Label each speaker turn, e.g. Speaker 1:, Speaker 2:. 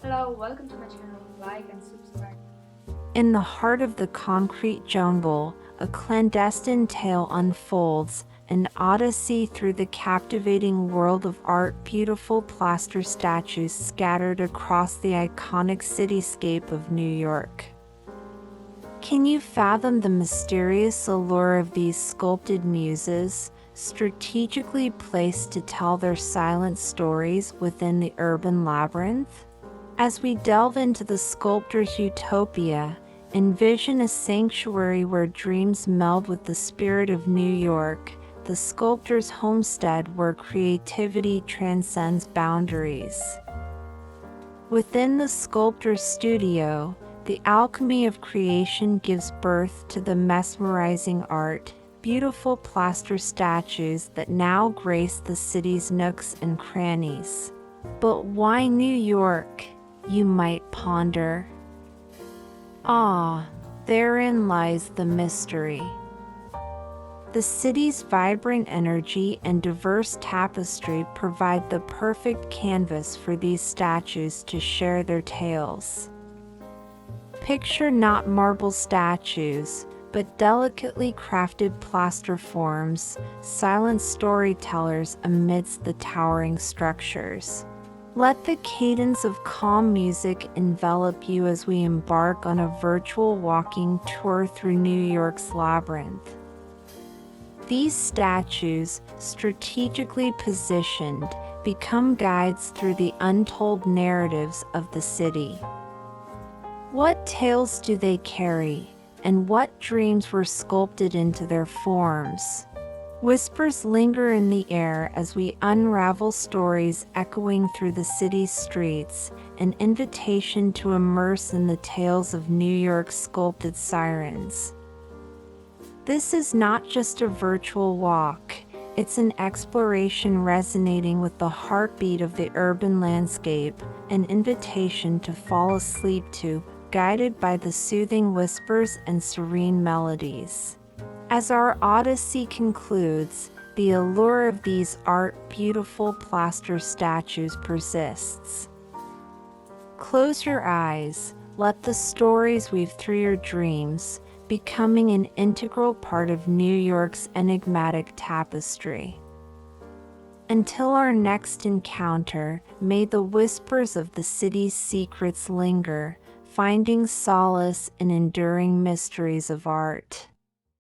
Speaker 1: Hello, welcome to my channel. Like and subscribe.
Speaker 2: In the heart of the concrete jungle, a clandestine tale unfolds, an odyssey through the captivating world of art. Beautiful plaster statues scattered across the iconic cityscape of New York. Can you fathom the mysterious allure of these sculpted muses, strategically placed to tell their silent stories within the urban labyrinth? As we delve into the sculptor's utopia, envision a sanctuary where dreams meld with the spirit of New York, the sculptor's homestead where creativity transcends boundaries. Within the sculptor's studio, the alchemy of creation gives birth to the mesmerizing art, beautiful plaster statues that now grace the city's nooks and crannies. But why New York? You might ponder. Therein lies the mystery. The city's vibrant energy and diverse tapestry provide the perfect canvas for these statues to share their tales. Picture not marble statues, but delicately crafted plaster forms, silent storytellers amidst the towering structures. Let the cadence of calm music envelop you as we embark on a virtual walking tour through New York's labyrinth. These statues, strategically positioned, become guides through the untold narratives of the city. What tales do they carry, and what dreams were sculpted into their forms? Whispers linger in the air as we unravel stories echoing through the city's streets, an invitation to immerse in the tales of New York's sculpted sirens. This is not just a virtual walk, it's an exploration resonating with the heartbeat of the urban landscape, an invitation to fall asleep to, guided by the soothing whispers and serene melodies. As our odyssey concludes, the allure of these beautiful plaster statues persists. Close your eyes, let the stories weave through your dreams, becoming an integral part of New York's enigmatic tapestry. Until our next encounter, may the whispers of the city's secrets linger, finding solace in enduring mysteries of art.